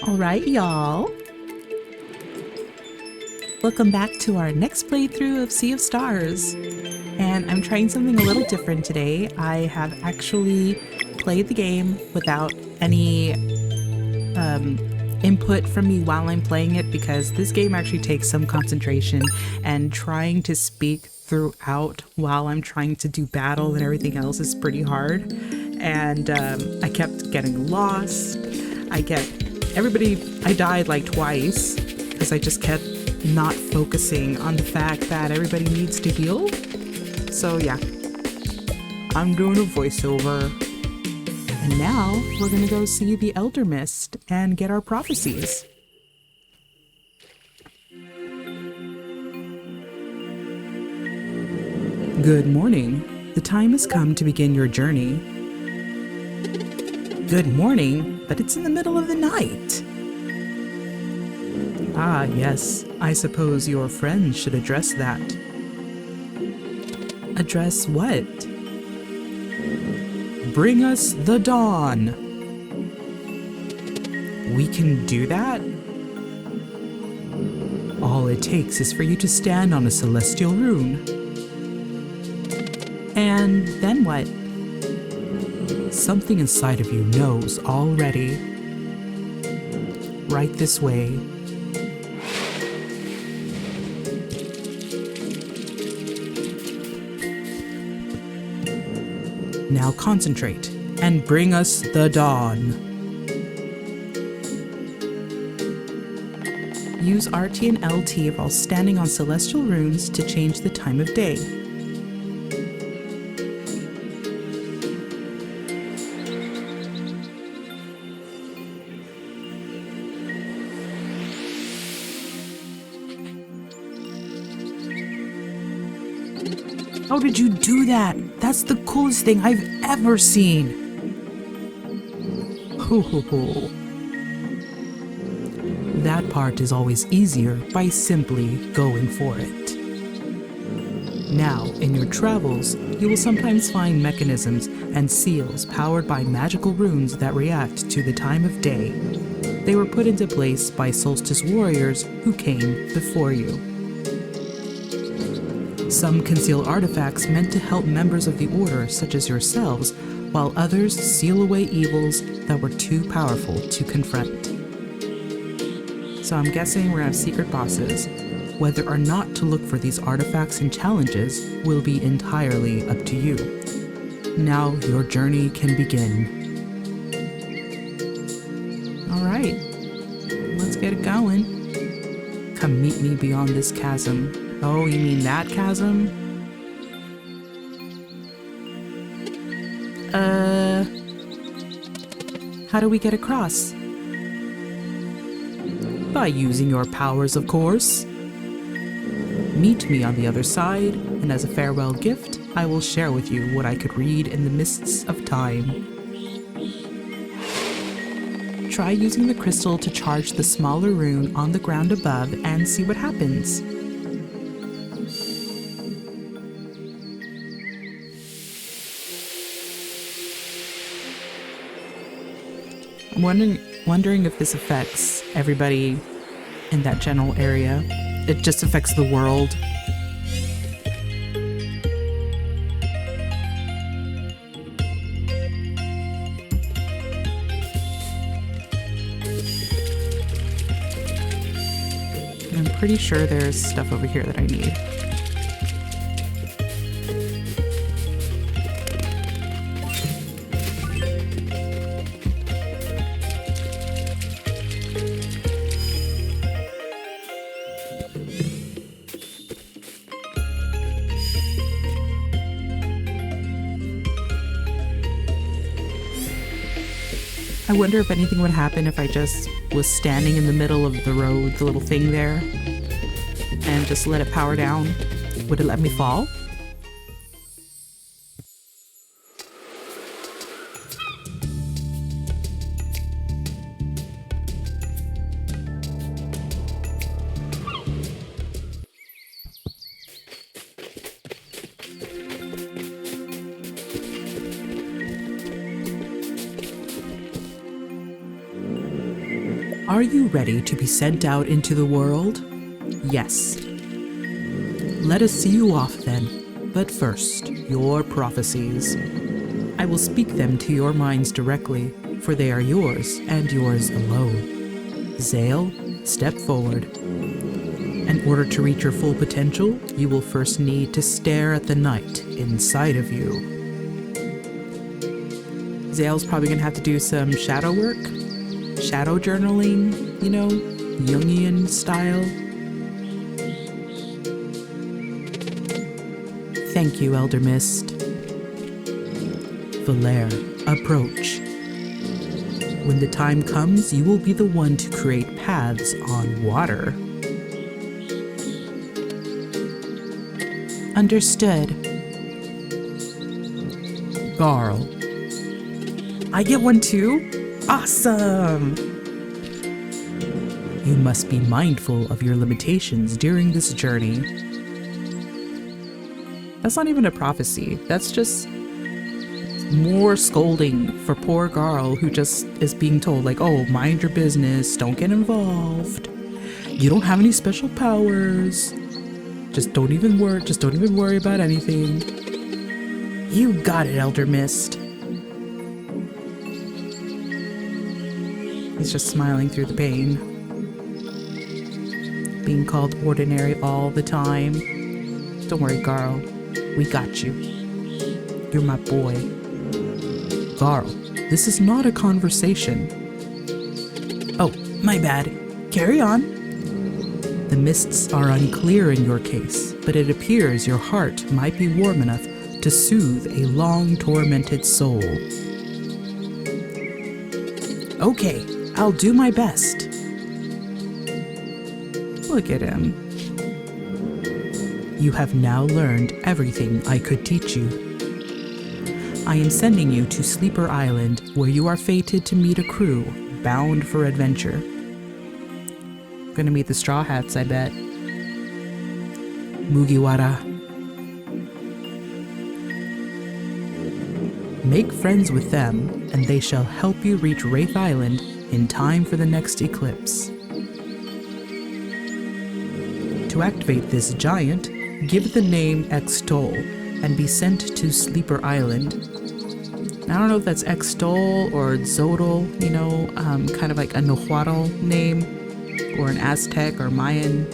Alright, y'all. Welcome back to our next playthrough of Sea of Stars. And I'm trying something a little different today. I have actually played the game without any input from me while I'm playing it, because this game actually takes some concentration, and trying to speak throughout while I'm trying to do battle and everything else is pretty hard. And I kept getting lost. I died like twice because I just kept not focusing on the fact that everybody needs to heal. So yeah, I'm doing a voiceover. And now we're gonna go see the Elder Mist and get our prophecies. Good morning. The time has come to begin your journey. Good morning, but it's in the middle of the night. Ah, yes, I suppose your friends should address that. Address what? Bring us the dawn. We can do that? All it takes is for you to stand on a celestial rune. And then what? Something inside of you knows already. Right this way. Now concentrate and bring us the dawn. Use RT and LT while standing on celestial runes to change the time of day. How did you do that? That's the coolest thing I've ever seen. Ho ho ho. That part is always easier by simply going for it. Now, in your travels, you will sometimes find mechanisms and seals powered by magical runes that react to the time of day. They were put into place by solstice warriors who came before you. Some conceal artifacts meant to help members of the Order, such as yourselves, while others seal away evils that were too powerful to confront. So I'm guessing we're gonna have secret bosses. Whether or not to look for these artifacts and challenges will be entirely up to you. Now your journey can begin. Alright, let's get it going. Come meet me beyond this chasm. Oh, you mean that chasm? How do we get across? By using your powers, of course. Meet me on the other side, and as a farewell gift, I will share with you what I could read in the mists of time. Try using the crystal to charge the smaller rune on the ground above and see what happens. I'm wondering if this affects everybody in that general area. It just affects the world. I'm pretty sure there's stuff over here that I need. I wonder if anything would happen if I just was standing in the middle of the road, the little thing there, and just let it power down. Would it let me fall? Are you ready to be sent out into the world? Yes. Let us see you off then. But first, your prophecies. I will speak them to your minds directly, for they are yours and yours alone. Zale, step forward. In order to reach your full potential, you will first need to stare at the night inside of you. Zale's probably gonna have to do some shadow work, shadow journaling, you know, Jungian style. Thank you, Elder Mist. Valere, approach. When the time comes, you will be the one to create paths on water. Understood. Garl. I get one too? Awesome! You must be mindful of your limitations during this journey. That's not even a prophecy. That's just more scolding for poor Garl, who just is being told, like, oh, mind your business, don't get involved. You don't have any special powers. Just don't even worry about anything. You got it, Elder Mist. He's just smiling through the pain. Being called ordinary all the time. Don't worry, Garl. We got you. You're my boy. Garl, this is not a conversation. Oh, my bad. Carry on. The mists are unclear in your case, but it appears your heart might be warm enough to soothe a long-tormented soul. Okay, I'll do my best. Look at him. You have now learned everything I could teach you. I am sending you to Sleeper Island, where you are fated to meet a crew bound for adventure. Gonna meet the Straw Hats, I bet. Mugiwara. Make friends with them, and they shall help you reach Wraith Island in time for the next eclipse. To activate this giant, give it the name Extol and be sent to Sleeper Island. I don't know if that's Extol or Zodol, you know, kind of like a Nahuatl name, or an Aztec or Mayan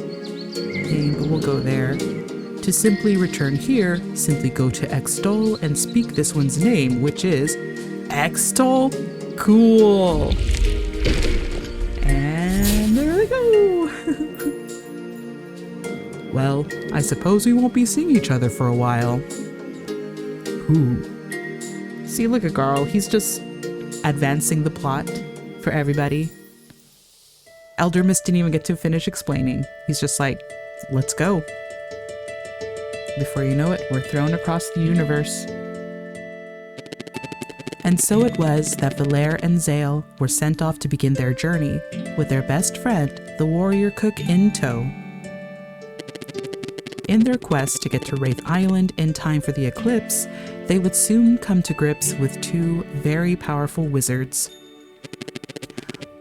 name, but we'll go there. To simply return here, simply go to Extol and speak this one's name, which is Extol. Cool. And there we go. Well, I suppose we won't be seeing each other for a while. Who? See, look at Garl. He's just advancing the plot for everybody. Elder Mist didn't even get to finish explaining. He's just like, let's go. Before you know it, we're thrown across the universe. And so it was that Valere and Zale were sent off to begin their journey, with their best friend, the warrior cook, in tow. In their quest to get to Wraith Island in time for the eclipse, they would soon come to grips with two very powerful wizards.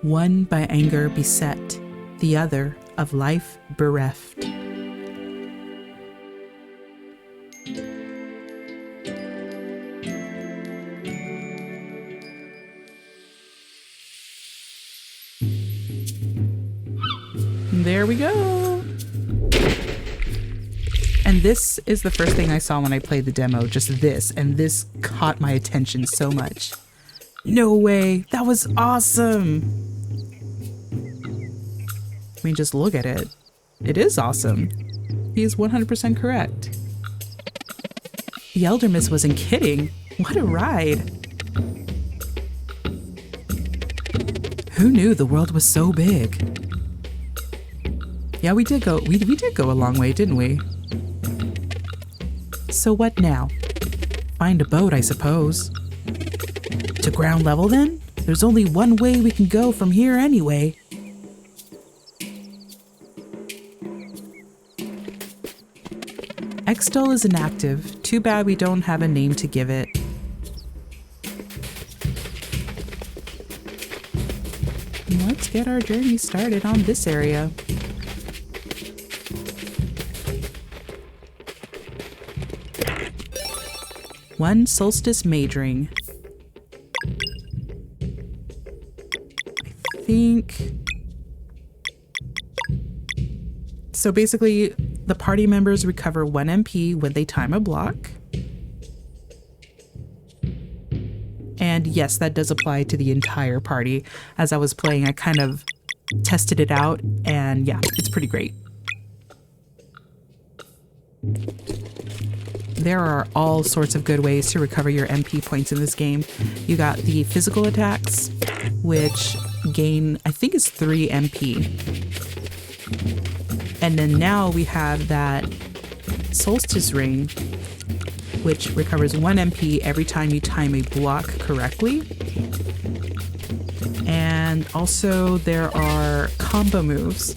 One by anger beset, the other of life bereft. There we go. And this is the first thing I saw when I played the demo, just this, and this caught my attention so much. No way, that was awesome. I mean, just look at it. It is awesome. He is 100% correct. The Elder Mist wasn't kidding. What a ride. Who knew the world was so big? Yeah, we did go a long way, didn't we? So what now? Find a boat, I suppose. To ground level then? There's only one way we can go from here anyway. Extol is inactive. Too bad we don't have a name to give it. let's get our journey started on this area. One solstice majoring. I think... So basically, the party members recover 1 MP when they time a block. And yes, that does apply to the entire party. As I was playing, I kind of tested it out, and yeah, it's pretty great. There are all sorts of good ways to recover your MP points in this game. You got the physical attacks, which gain, I think it's 3 MP. And then now we have that solstice ring, which recovers 1 MP every time you time a block correctly. And also there are combo moves.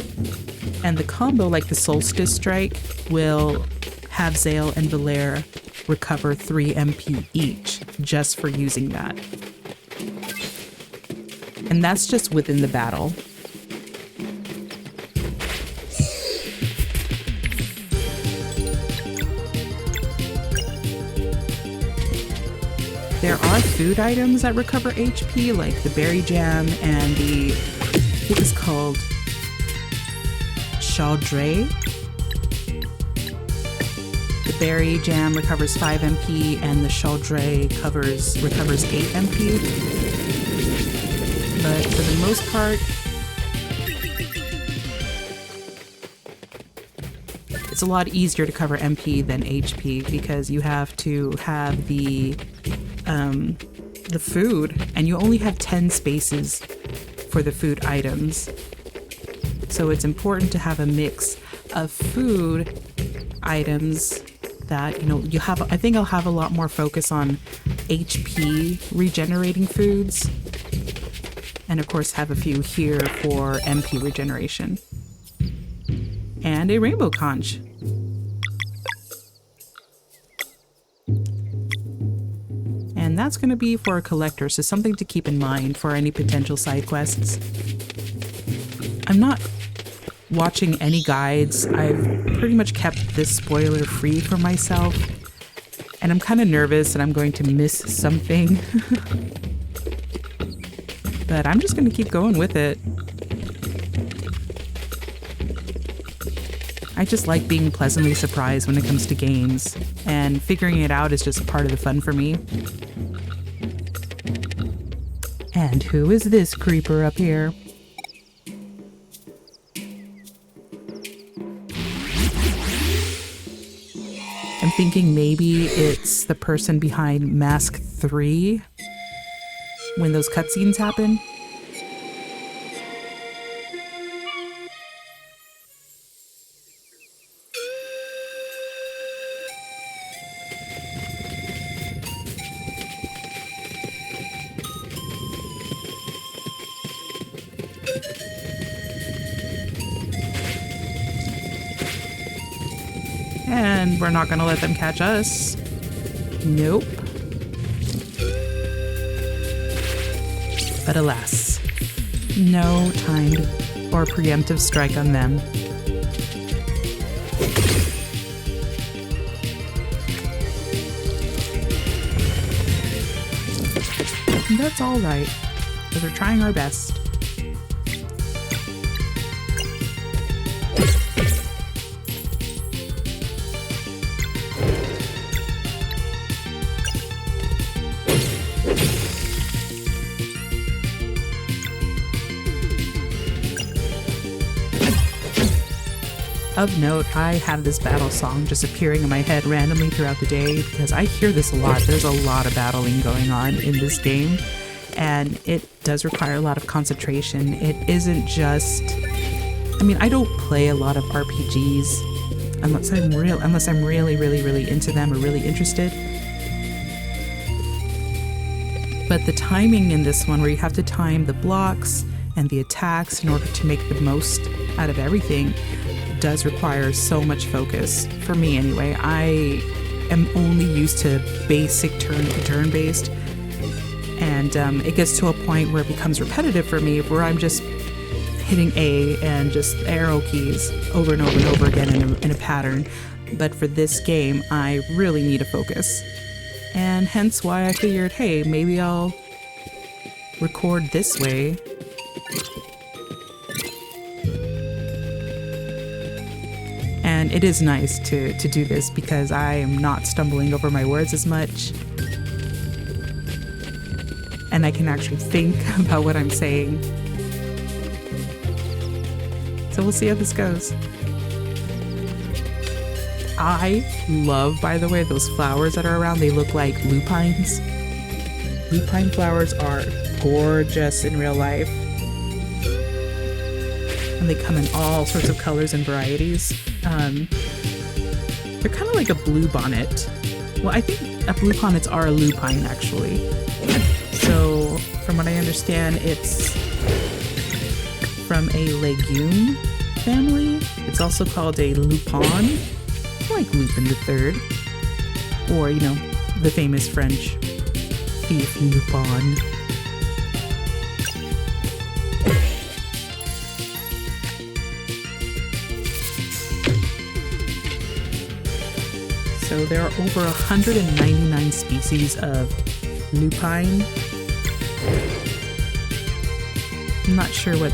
And the combo, like the solstice strike, will have Zale and Valaire recover 3 MP each just for using that. And that's just within the battle. There are food items that recover HP, like the berry jam and the, I think it's called chaudrée. The berry jam recovers 5 MP and the chaudrée recovers 8 MP. But for the most part, it's a lot easier to cover MP than HP because you have to have the food, and you only have 10 spaces for the food items. So it's important to have a mix of food items that, you know, you have. I think I'll have a lot more focus on HP regenerating foods, and of course have a few here for MP regeneration. And a rainbow conch. And that's going to be for a collector, so something to keep in mind for any potential side quests. I'm not watching any guides. I've pretty much kept this spoiler free for myself, and I'm kind of nervous that I'm going to miss something. But I'm just going to keep going with it. I just like being pleasantly surprised when it comes to games, and figuring it out is just part of the fun for me. And who is this creeper up here? I'm thinking maybe it's the person behind Mask 3 when those cutscenes happen. And we're not gonna let them catch us. Nope. But alas, no timed or preemptive strike on them. And that's all right, because we're trying our best. Of note, I have this battle song just appearing in my head randomly throughout the day because I hear this a lot. There's a lot of battling going on in this game, and it does require a lot of concentration. It isn't just... I mean, I don't play a lot of RPGs unless I'm really into them or really interested. But the timing in this one, where you have to time the blocks and the attacks in order to make the most out of everything, does require so much focus. For me anyway. I am only used to basic turn-based, And it gets to a point where it becomes repetitive for me, where I'm just hitting A and just arrow keys over and over and over again in a pattern. But for this game, I really need to focus. And hence why I figured, hey, maybe I'll record this way. And it is nice to do this because I am not stumbling over my words as much. And I can actually think about what I'm saying. So we'll see how this goes. I love, by the way, those flowers that are around. They look like lupines. Lupine flowers are gorgeous in real life. And they come in all sorts of colors and varieties. They're kind of like a bluebonnet. Well, I think a bluebonnets are a lupine, actually. So, from what I understand, it's from a legume family. It's also called a lupin, like Lupin the Third, or, you know, the famous French thief Lupin. So there are over 199 species of lupine. I'm not sure what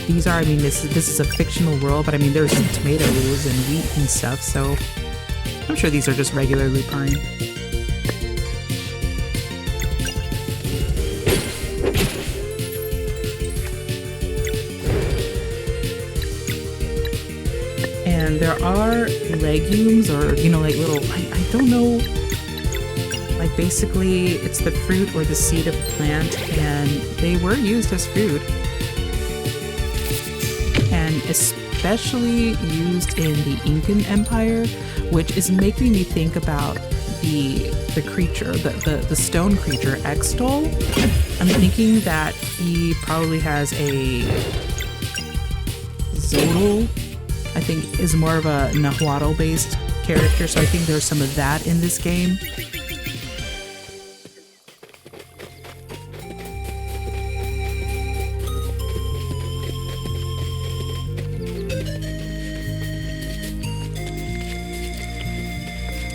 these are. I mean, this is a fictional world, but I mean, there's some tomatoes and wheat and stuff, so I'm sure these are just regular lupine. And there are legumes, or, you know, like little, I don't know, like basically it's the fruit or the seed of the plant, and they were used as food. And especially used in the Incan Empire, which is making me think about the creature, the stone creature, Extol. I'm thinking that he probably has a Zodal, I think is more of a Nahuatl-based character, so I think there's some of that in this game.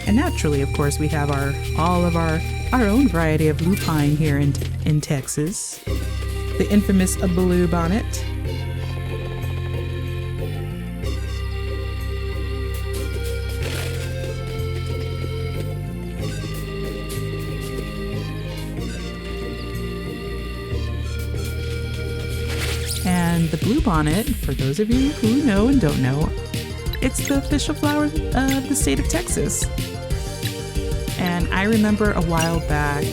And naturally, of course, we have all of our own variety of lupine here in Texas. The infamous bluebonnet. And the bluebonnet, for those of you who know and don't know, it's the official flower of the state of Texas. And I remember a while back,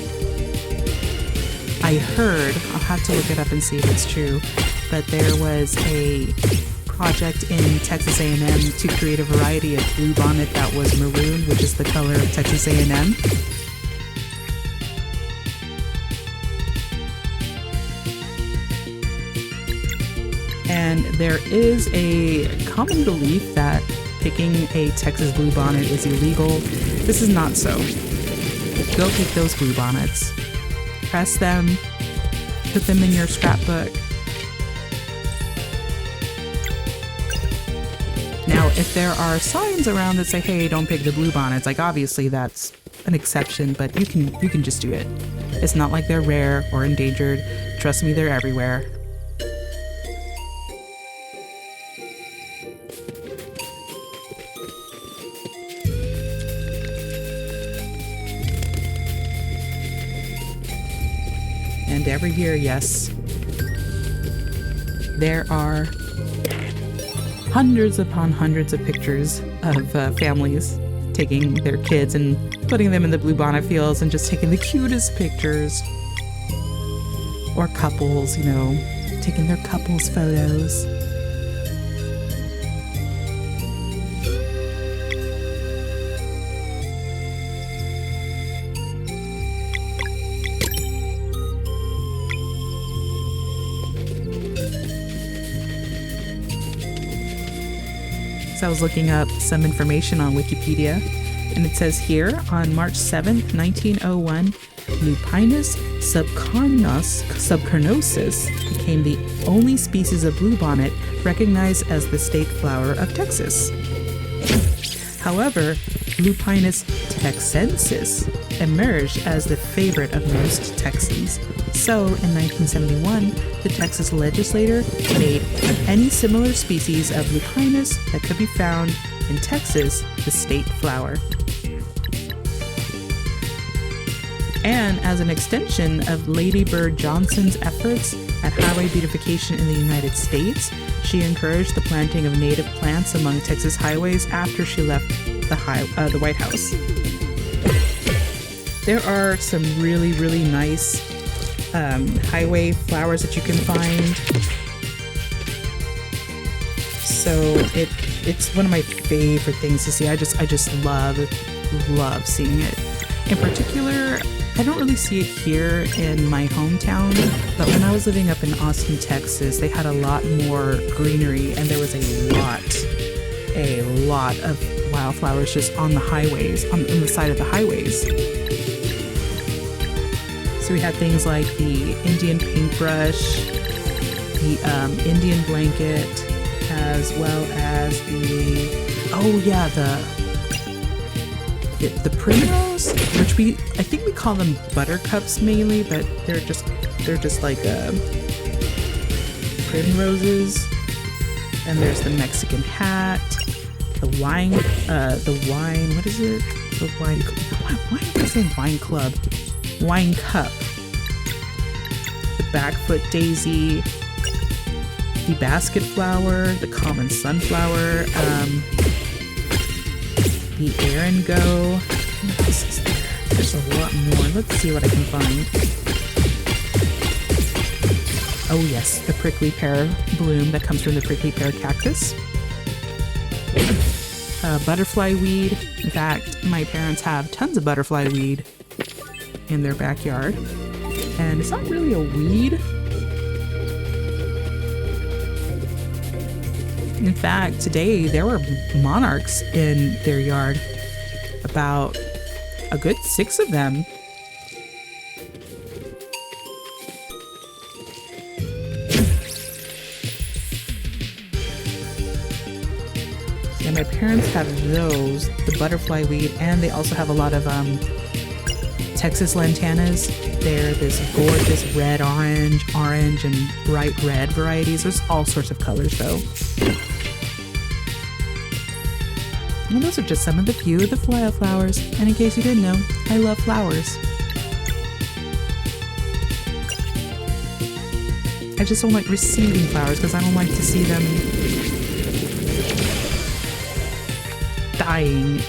I heard, I'll have to look it up and see if it's true, but there was a project in Texas A&M to create a variety of bluebonnet that was maroon, which is the color of Texas A&M. And there is a common belief that picking a Texas bluebonnet is illegal. This is not so. Go pick those bluebonnets. Press them. Put them in your scrapbook. Now, if there are signs around that say, hey, don't pick the bluebonnets, like obviously that's an exception, but you can just do it. It's not like they're rare or endangered. Trust me, they're everywhere. And every year, yes, there are hundreds upon hundreds of pictures of families taking their kids and putting them in the bluebonnet fields and just taking the cutest pictures. Or couples, you know, taking their couples photos. I was looking up some information on Wikipedia, and it says here, on March 7th, 1901, Lupinus subcarnosus became the only species of bluebonnet recognized as the state flower of Texas. However, Lupinus texensis emerged as the favorite of most Texans. So, in 1971, the Texas legislature made any similar species of Lupinus that could be found in Texas the state flower. And as an extension of Lady Bird Johnson's efforts at highway beautification in the United States, she encouraged the planting of native plants among Texas highways after she left the White House. There are some really, really nice highway flowers that you can find. So it's one of my favorite things to see. I just love seeing it. In particular, I don't really see it here in my hometown, but when I was living up in Austin, Texas, they had a lot more greenery, and there was a lot of wildflowers just on the highways, on the side of the highways. So we had things like the Indian paintbrush, the Indian blanket, as well as the primrose, which I think we call them buttercups mainly, but they're just like primroses. And there's the Mexican hat, the wine, what is it? Why am I saying wine club? Wine cup, the backfoot daisy, the basket flower, the common sunflower, the Eringo. What else is there? There's a lot more. Let's see what I can find. Oh yes, the prickly pear bloom that comes from the prickly pear cactus. Butterfly weed. In fact, my parents have tons of butterfly weed in their backyard. And it's not really a weed. In fact, today there were monarchs in their yard. About a good 6 of them. And my parents have those, the butterfly weed, and they also have a lot of Texas lantanas. They're this gorgeous red, orange, and bright red varieties. There's all sorts of colors though. And those are just some of the few of the flowers. And in case you didn't know, I love flowers. I just don't like receiving flowers because I don't like to see them dying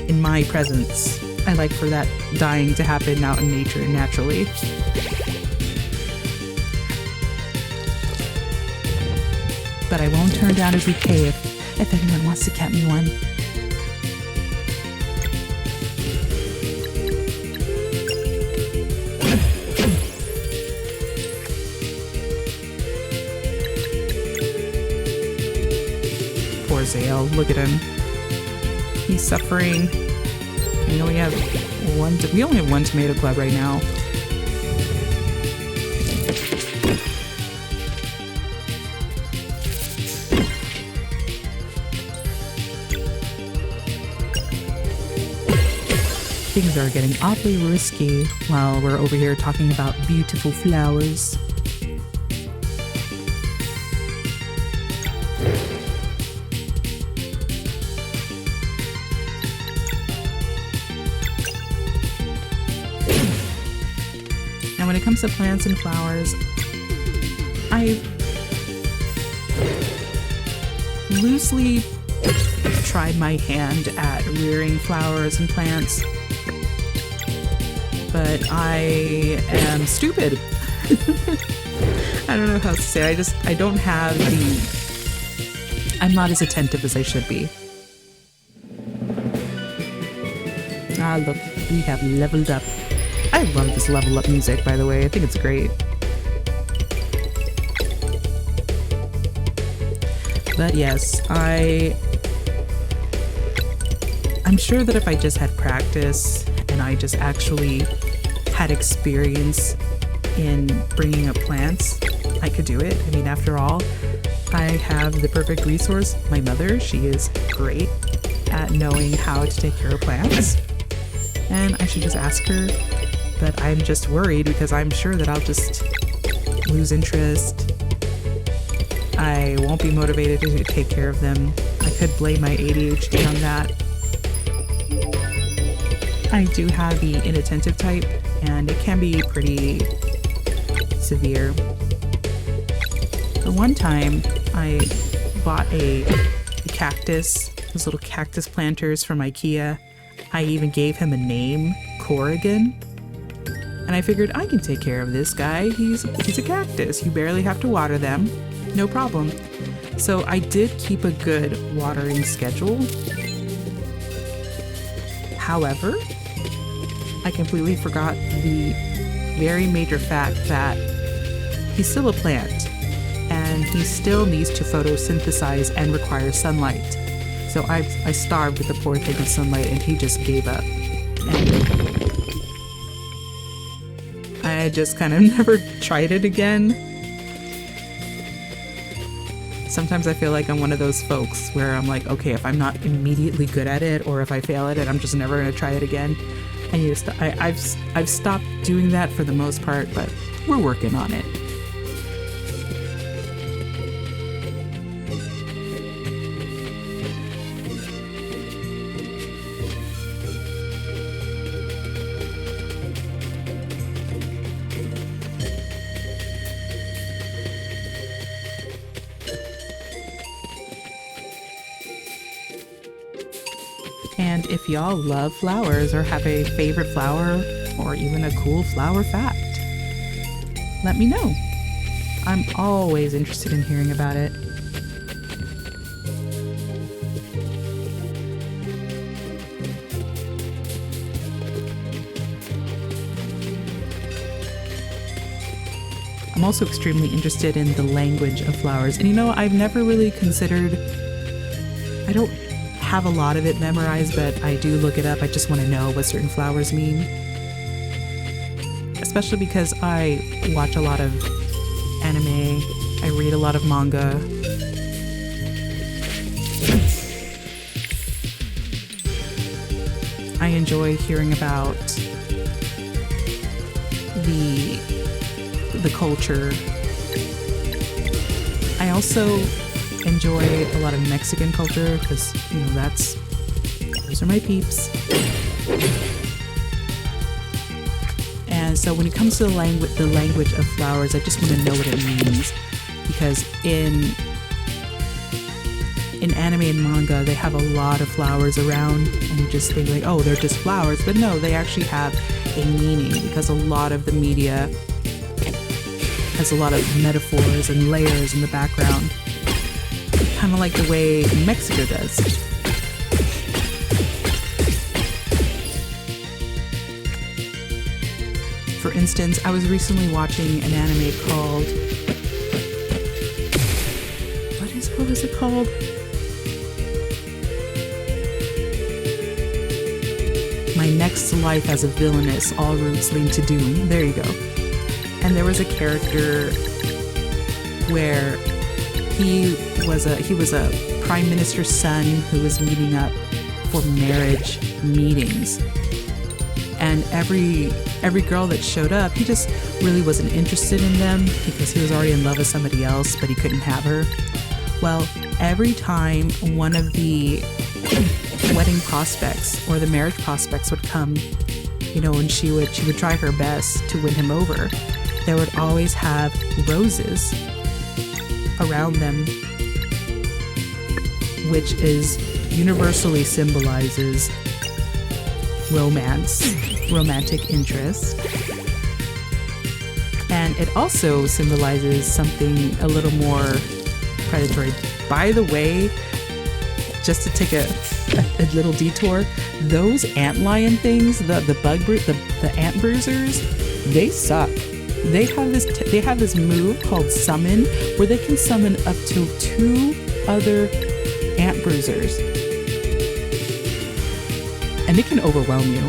in my presence. I like for that dying to happen out in nature naturally. But I won't turn down a bouquet if anyone wants to get me one. Poor Zale, look at him. He's suffering. We only have one tomato club right now. Things are getting awfully risky while we're over here talking about beautiful flowers. And when it comes to plants and flowers, I loosely tried my hand at rearing flowers and plants. But I am stupid. I don't know how to say it. I don't have I'm not as attentive as I should be. Ah, look, we have leveled up. I love this level up music, by the way. I think it's great. But yes, I'm sure that if I just had practice and I just actually had experience in bringing up plants, I could do it. I mean, after all, I have the perfect resource. My mother, she is great at knowing how to take care of plants. And I should just ask her, but I'm just worried because I'm sure that I'll just lose interest. I won't be motivated to take care of them. I could blame my ADHD on that. I do have the inattentive type, and it can be pretty severe. The one time I bought a cactus, those little cactus planters from IKEA. I even gave him a name, Corrigan. And I figured I can take care of this guy. He's a cactus. You barely have to water them. No problem. So I did keep a good watering schedule. However, I completely forgot the very major fact that he's still a plant and he still needs to photosynthesize and require sunlight. So I starved the poor thing of sunlight and he just gave up. And I just kind of never tried it again. Sometimes I feel like I'm one of those folks where I'm like, okay, if I'm not immediately good at it or if I fail at it, I'm just never going to try it again. And I've stopped doing that for the most part, but we're working on it. And if y'all love flowers or have a favorite flower or even a cool flower fact, let me know. I'm always interested in hearing about it. I'm also extremely interested in the language of flowers. And I've never really considered, I don't have a lot of it memorized, but I do look it up. I just want to know what certain flowers mean. Especially because I watch a lot of anime, I read a lot of manga. I enjoy hearing about the culture. I also enjoy a lot of Mexican culture because those are my peeps. And so when it comes to the language of flowers, I just want to know what it means, because in anime and manga they have a lot of flowers around and you just think like, oh, they're just flowers, but no, they actually have a meaning because a lot of the media has a lot of metaphors and layers in the background. Kind of like the way Mexico does. For instance, I was recently watching an anime called... What is it called? My Next Life as a Villainess, All Routes Lead to Doom. There you go. And there was a character where he was a prime minister's son who was meeting up for marriage meetings. And every girl that showed up, he just really wasn't interested in them because he was already in love with somebody else, but he couldn't have her. Well, every time one of the wedding prospects or the marriage prospects would come, and she would try her best to win him over, they would always have roses around them, which universally symbolizes romantic interest. And it also symbolizes something a little more predatory. By the way, just to take a little detour, those antlion things, the ant bruisers, they suck. They have this move called summon, where they can summon up to 2 other ant bruisers, and it can overwhelm you.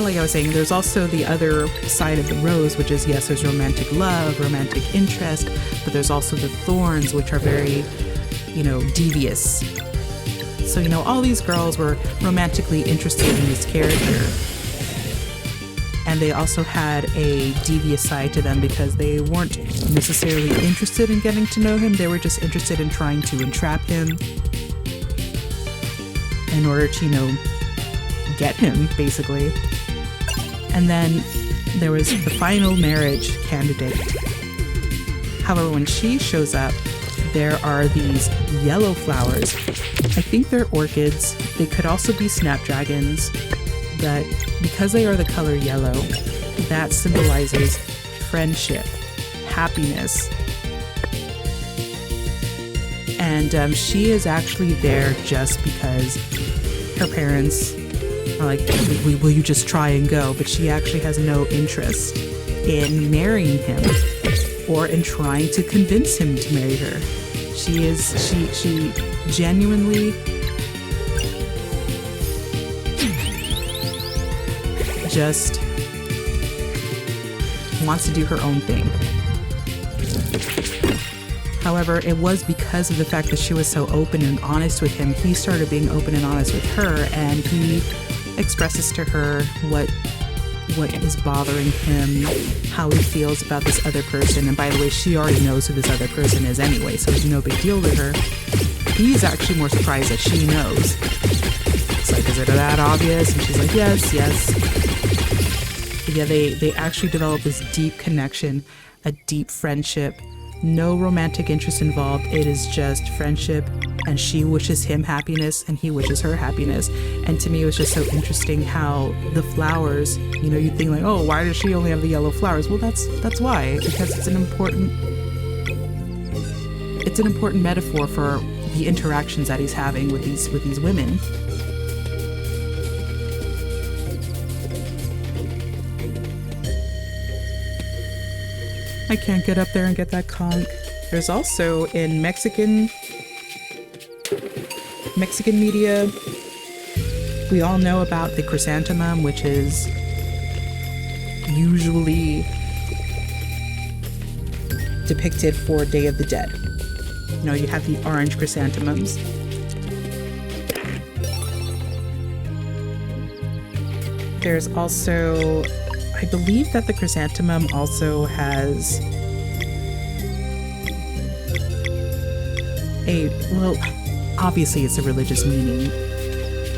like I was saying, there's also the other side of the rose, which is, yes, there's romantic love, romantic interest, but there's also the thorns, which are very, devious. So, all these girls were romantically interested in this character. And they also had a devious side to them because they weren't necessarily interested in getting to know him. They were just interested in trying to entrap him in order to, get him, basically. And then there was the final marriage candidate. However, when she shows up, there are these yellow flowers. I think they're orchids. They could also be snapdragons, but because they are the color yellow, that symbolizes friendship, happiness. And she is actually there just because her parents are like, will you just try and go? But she actually has no interest in marrying him or in trying to convince him to marry her. She genuinely just wants to do her own thing. However, it was because of the fact that she was so open and honest with him. He started being open and honest with her, and he expresses to her what is bothering him, how he feels about this other person. And by the way, she already knows who this other person is anyway, so it's no big deal to her. He's actually more surprised that she knows. It's like, is it that obvious? And she's like, yes. But yeah, they actually develop this deep connection, a deep friendship. No romantic interest involved. It is just friendship, and she wishes him happiness and he wishes her happiness. And to me, it was just so interesting how the flowers, you'd think like, oh, why does she only have the yellow flowers? Well, that's why, because it's an important metaphor for the interactions that he's having with these women. I can't get up there and get that conch. There's also in Mexican media, we all know about the chrysanthemum, which is usually depicted for Day of the Dead. You have the orange chrysanthemums. There's also, I believe that the chrysanthemum also has obviously it's a religious meaning.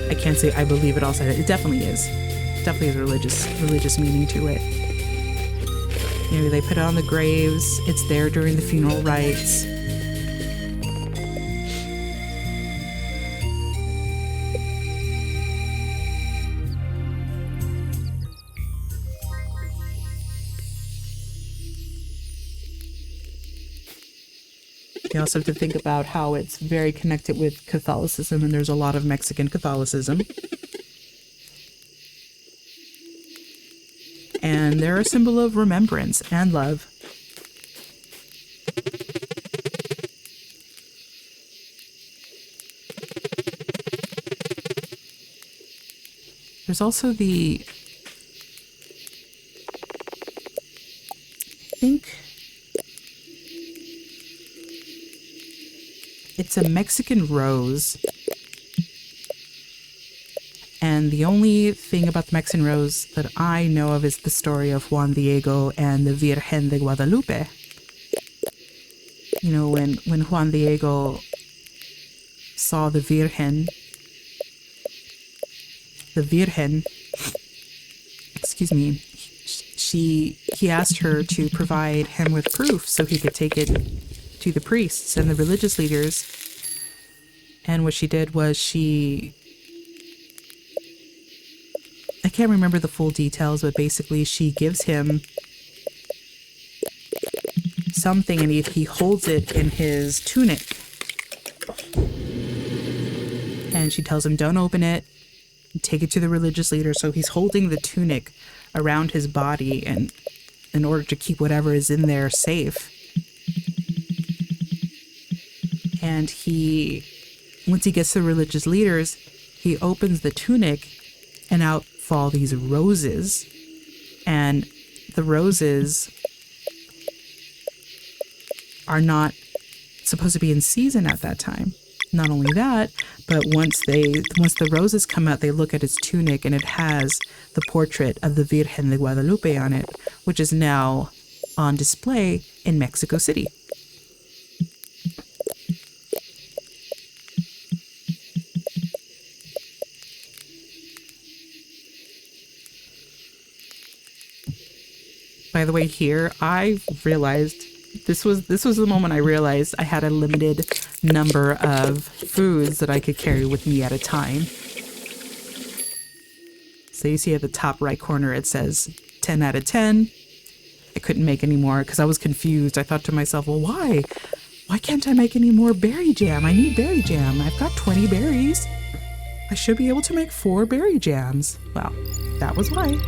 I can't say I believe it also. It definitely is. Definitely has a religious meaning to it. They put it on the graves. It's there during the funeral rites. You also have to think about how it's very connected with Catholicism, and there's a lot of Mexican Catholicism. And they're a symbol of remembrance and love. There's also I think it's a Mexican rose. And the only thing about the Mexican rose that I know of is the story of Juan Diego and the Virgen de Guadalupe. When Juan Diego saw the Virgen, he asked her to provide him with proof so he could take it to the priests and the religious leaders. And what she did was I can't remember the full details, but basically she gives him something and he holds it in his tunic. And she tells him, don't open it, take it to the religious leader. So he's holding the tunic around his body and in order to keep whatever is in there safe. And once he gets to the religious leaders, he opens the tunic and out fall these roses, and the roses are not supposed to be in season at that time. Not only that, but once the roses come out, they look at its tunic and it has the portrait of the Virgen de Guadalupe on it, which is now on display in Mexico City. By the way, here I realized this was the moment I realized I had a limited number of foods that I could carry with me at a time. So you see at the top right corner it says 10 out of 10. I couldn't make any more because I was confused. I thought to myself, well, why? Why can't I make any more berry jam? I need berry jam. I've got 20 berries. I should be able to make 4 berry jams. Well, that was why.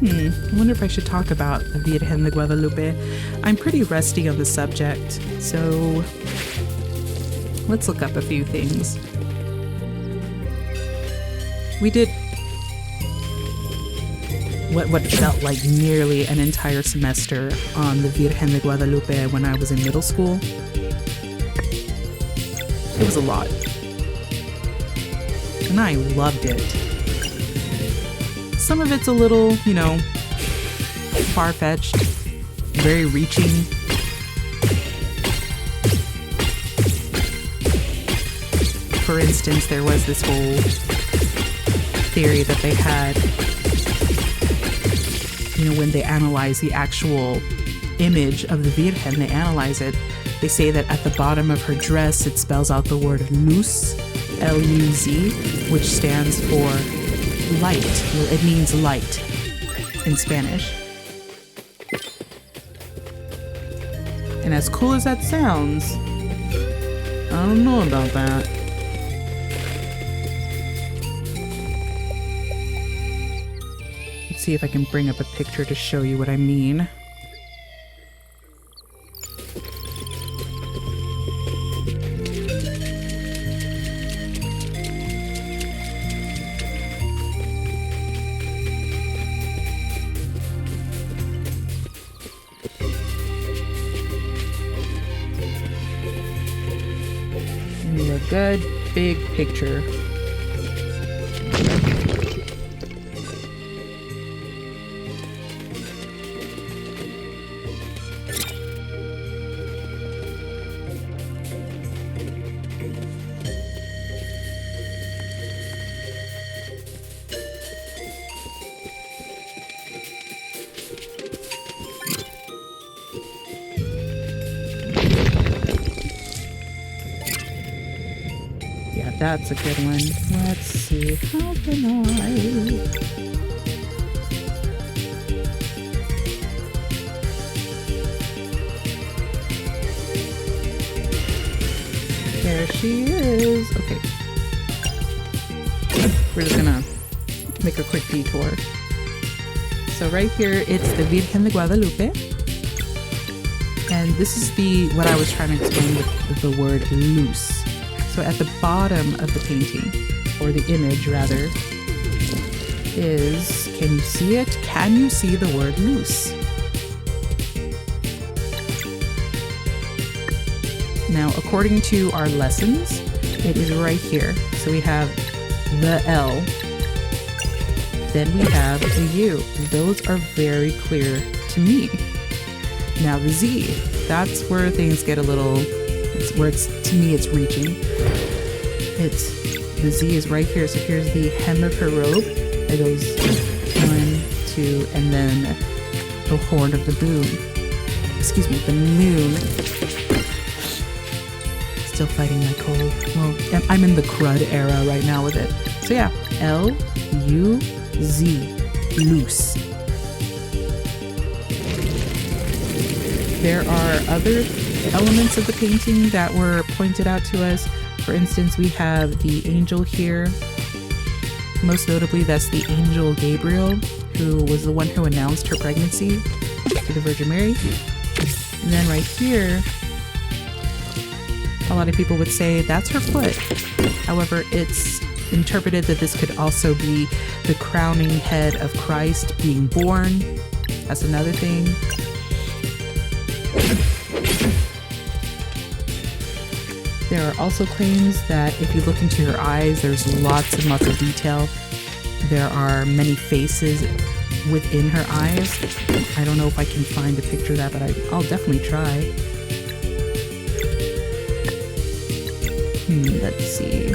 I wonder if I should talk about the Virgen de Guadalupe. I'm pretty rusty on the subject, so let's look up a few things. We did what felt like nearly an entire semester on the Virgen de Guadalupe when I was in middle school. It was a lot. And I loved it. Some of it's a little, far-fetched, very reaching. For instance, there was this whole theory that they had, when they analyze the actual image of the Virgen, they analyze it. They say that at the bottom of her dress, it spells out the word luz, L-U-Z, which stands for light. Well, it means light in Spanish. And as cool as that sounds, I don't know about that. Let's see if I can bring up a picture to show you what I mean. Good big picture. That's a good one. Let's see. How can I? There she is. Okay. We're just gonna make a quick detour. So right here, it's the Virgen de Guadalupe. And this is what I was trying to explain with the word luz. So at the bottom of the painting, or the image rather, is, can you see it? Can you see the word luz? Now, according to our lessons, it is right here. So we have the L, then we have the U. Those are very clear to me. Now the Z, that's where things get a little, to me it's reaching. The Z is right here. So here's the hem of her robe. It goes 1, 2, and then the horn of the moon. The moon. Still fighting my cold. Well, I'm in the crud era right now with it. So yeah, L-U-Z, loose. There are other elements of the painting that were pointed out to us. For instance, we have the angel here. Most notably, that's the angel Gabriel, who was the one who announced her pregnancy to the Virgin Mary. And then right here, a lot of people would say that's her foot. However, it's interpreted that this could also be the crowning head of Christ being born. That's another thing. There are also claims that if you look into her eyes, there's lots and lots of detail. There are many faces within her eyes. I don't know if I can find a picture of that, but I'll definitely try. Let's see.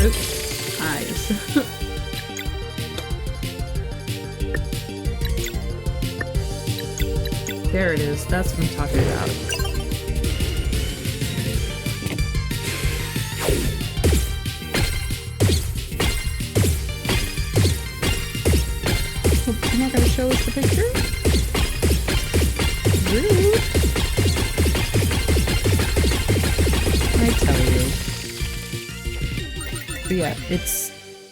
Oops, eyes. There it is. That's what I'm talking about. You're not going to show us the picture? Rude. I tell you. But yeah,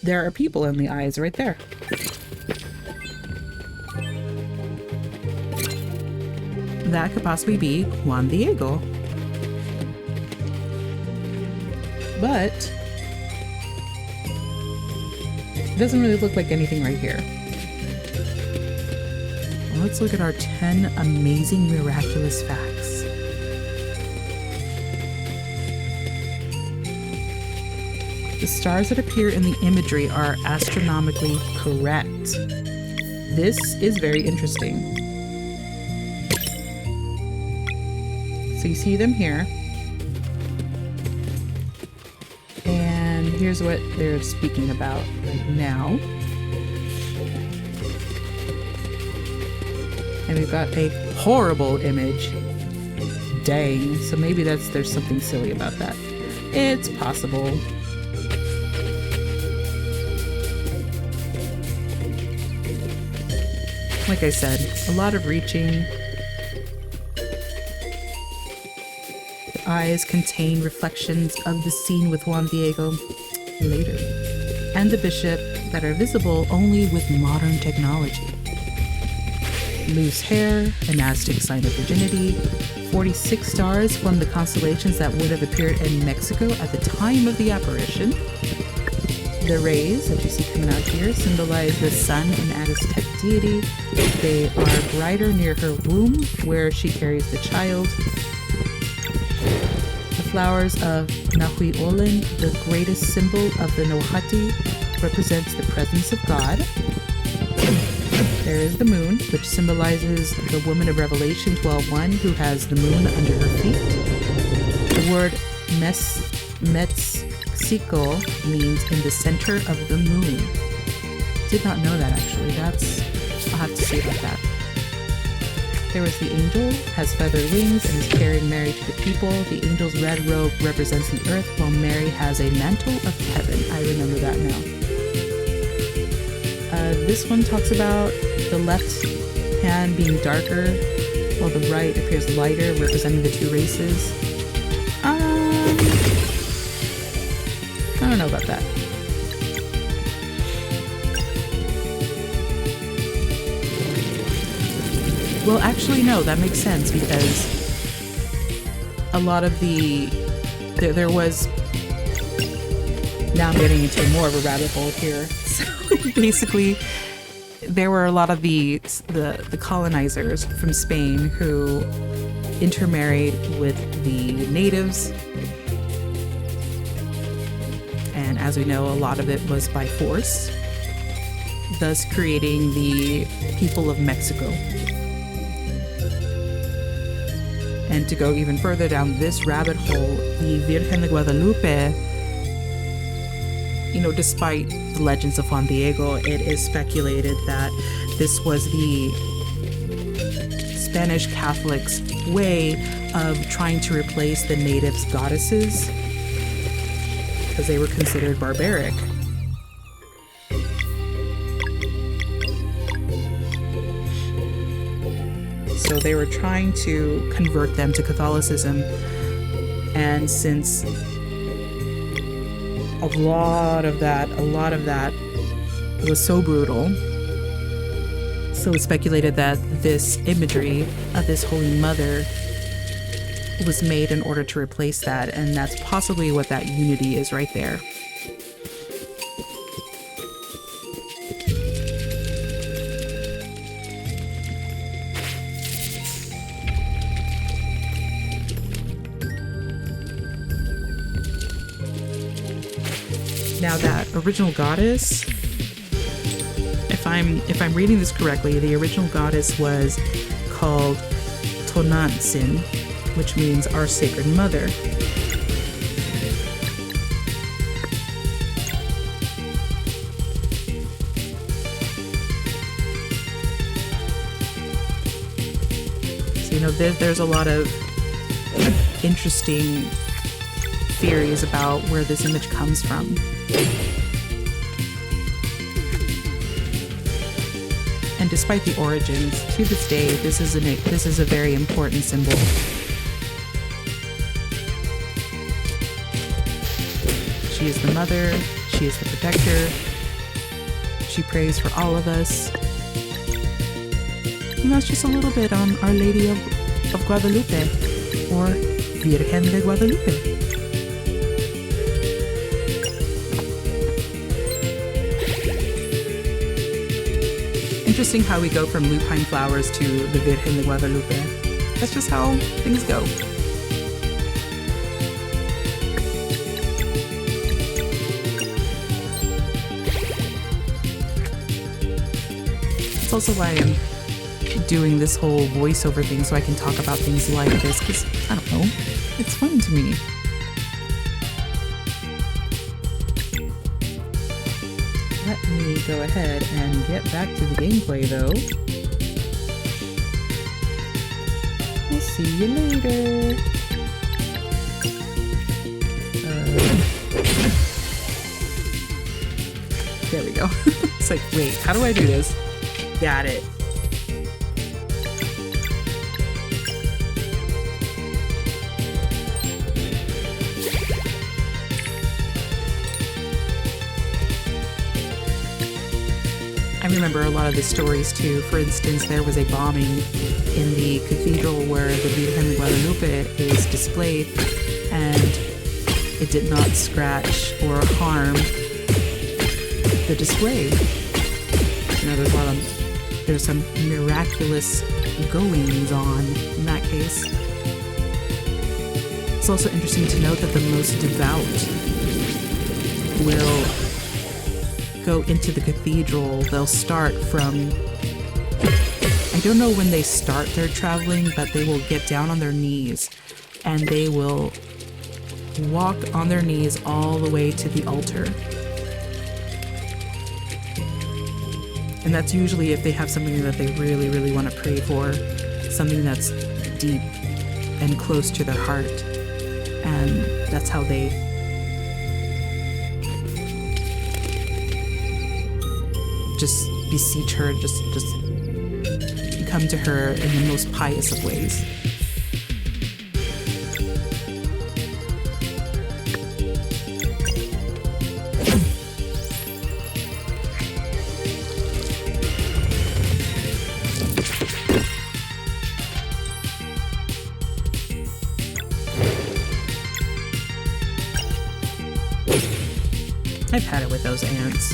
there are people in the eyes right there. That could possibly be Juan Diego. But it doesn't really look like anything right here. Let's look at our 10 amazing miraculous facts. The stars that appear in the imagery are astronomically correct. This is very interesting. So you see them here. And here's what they're speaking about right now. And we've got a horrible image. Dang. So maybe there's something silly about that. It's possible. Like I said, a lot of reaching. The eyes contain reflections of the scene with Juan Diego later. And the bishop that are visible only with modern technology. Loose hair, an Aztec sign of virginity. 46 stars form the constellations that would have appeared in Mexico at the time of the apparition. The rays that you see coming out here symbolize the sun and Aztec deity. They are brighter near her womb, where she carries the child. The flowers of Nahuiolan, the greatest symbol of the Nohati, represents the presence of God. There is the moon, which symbolizes the woman of Revelation 12:1, who has the moon under her feet. The word Mexico means in the center of the moon. Did not know that, actually. I'll have to see about that. There was the angel, has feathered wings, and is carrying Mary to the people. The angel's red robe represents the earth, while Mary has a mantle of heaven. I remember that now. This one talks about the left hand being darker, while the right appears lighter, representing the two races. I don't know about that. Well, actually, no, that makes sense, because a lot of there was, now I'm getting into more of a rabbit hole here. So basically, there were a lot of the colonizers from Spain who intermarried with the natives. And as we know, a lot of it was by force, thus creating the people of Mexico. And to go even further down this rabbit hole, the Virgen de Guadalupe despite the legends of Juan Diego, it is speculated that this was the Spanish Catholics' way of trying to replace the natives' goddesses because they were considered barbaric. So they were trying to convert them to Catholicism, and since a lot of that was so brutal, so it's speculated that this imagery of this Holy Mother was made in order to replace that, and that's possibly what that unity is right there. Now that original goddess, if I'm reading this correctly, the original goddess was called Tonantzin, which means our sacred mother. So there's a lot of interesting theories about where this image comes from. And despite the origins, to this day, this is a very important symbol. She is the mother, she is the protector, she prays for all of us. It's just a little bit on Our Lady of Guadalupe, or Virgen de Guadalupe. Interesting how we go from lupine flowers to the Virgen de Guadalupe. That's just how things go. It's also why I'm doing this whole voiceover thing, so I can talk about things like this, because, I don't know, it's fun to me. Let me go ahead and get back to the gameplay, though. We'll see you later. There we go. It's like, wait, how do I do this? Got it. I remember a lot of the stories too. For instance, there was a bombing in the cathedral where the Virgen de Guadalupe is displayed, and it did not scratch or harm the display. There's some miraculous goings on in that case. It's also interesting to note that the most devout will go into the cathedral. They'll start from, I don't know when they start their traveling, but they will get down on their knees and they will walk on their knees all the way to the altar. And that's usually if they have something that they really, really want to pray for, something that's deep and close to their heart. And that's how they just beseech her, just come to her in the most pious of ways. I've had it with those ants.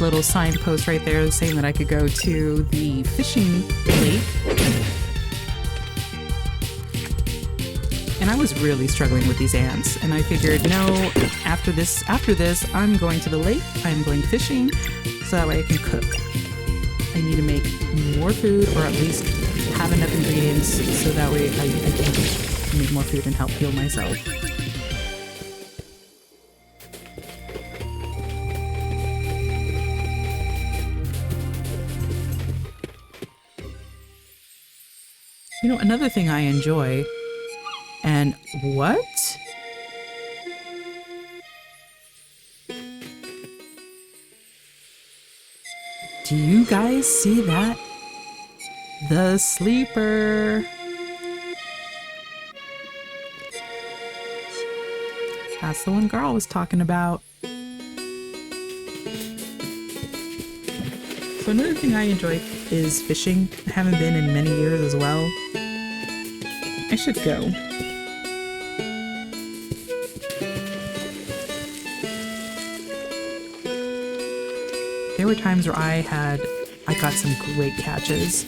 little signpost right there saying that I could go to the fishing lake. And I was really struggling with these ants, and I figured, no, after this, I'm going to the lake, I'm going fishing, so that way I can cook. I need to make more food, or at least have enough ingredients, so that way I can make more food and help heal myself. You know, another thing I enjoy, and what? Do you guys see that? The sleeper. That's the one girl was talking about. So another thing I enjoy is fishing. I haven't been in many years as well. I should go. There were times where I got some great catches.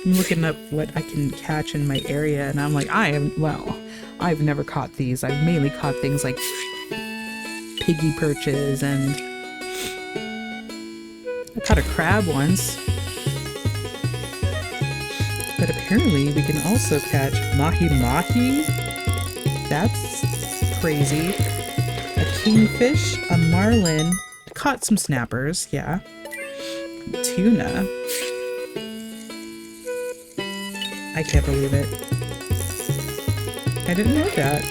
I'm looking up what I can catch in my area, and I'm like, I've never caught these. I've mainly caught things like piggy perches, and I caught a crab once. But apparently we can also catch mahi-mahi. That's crazy. A kingfish, a marlin, caught some snappers, yeah. Tuna. I can't believe it. I didn't know that.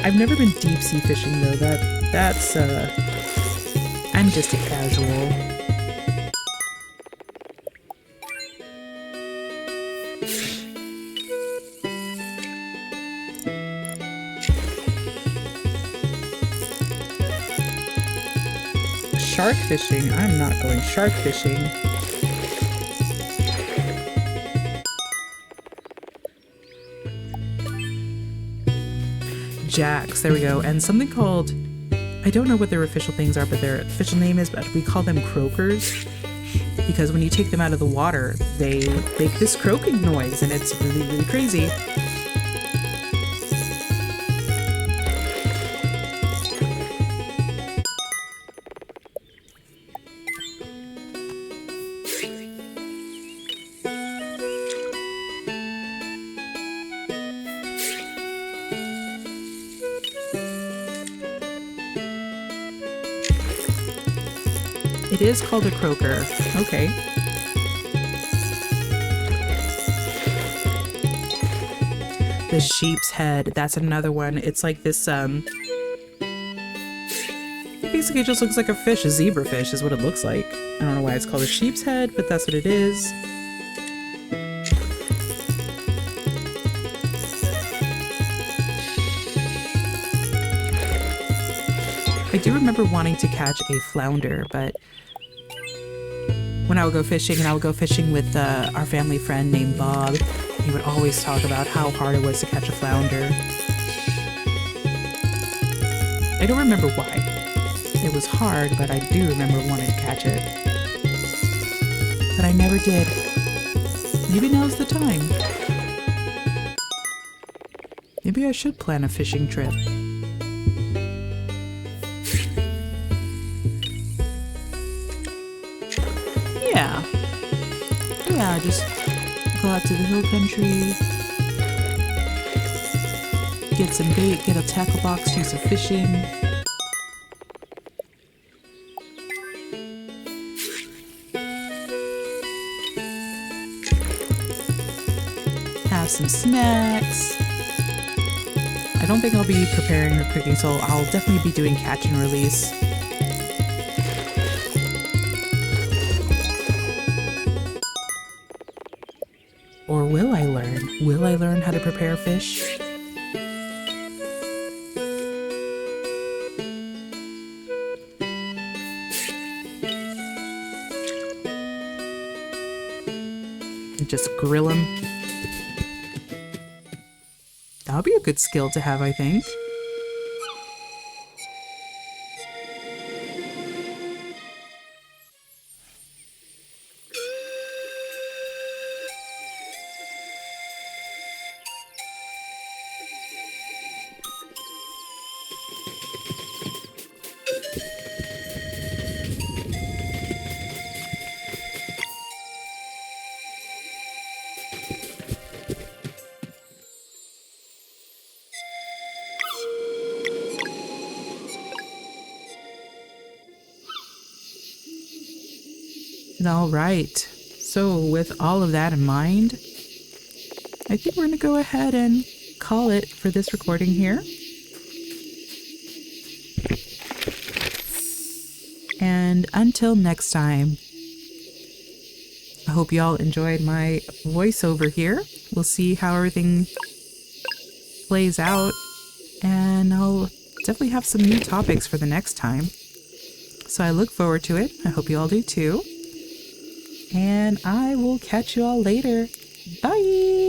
I've never been deep sea fishing though. That's I'm just a casual. Shark fishing? I'm not going shark fishing. Jacks, there we go. And something called, I don't know what their official things are, but their official name is, but we call them croakers, because when you take them out of the water, they make this croaking noise, and it's really, really crazy. It is called a croaker. Okay. The sheep's head. That's another one. It's like this, it basically just looks like a fish. A zebrafish is what it looks like. I don't know why it's called a sheep's head, but that's what it is. I do remember wanting to catch a flounder, but when I would go fishing, and I would go fishing with our family friend named Bob, he would always talk about how hard it was to catch a flounder. I don't remember why. It was hard, but I do remember wanting to catch it. But I never did. Maybe now's the time. Maybe I should plan a fishing trip. Yeah, just go out to the hill country, get some bait, get a tackle box, do some fishing. Have some snacks. I don't think I'll be preparing or cooking, so I'll definitely be doing catch and release. Or will I learn? Will I learn how to prepare fish? Just grill them. That would be a good skill to have, I think. All right. So with all of that in mind, I think we're going to go ahead and call it for this recording here. And until next time, I hope y'all enjoyed my voiceover here. We'll see how everything plays out, and I'll definitely have some new topics for the next time. So I look forward to it. I hope you all do too. And I will catch you all later. Bye!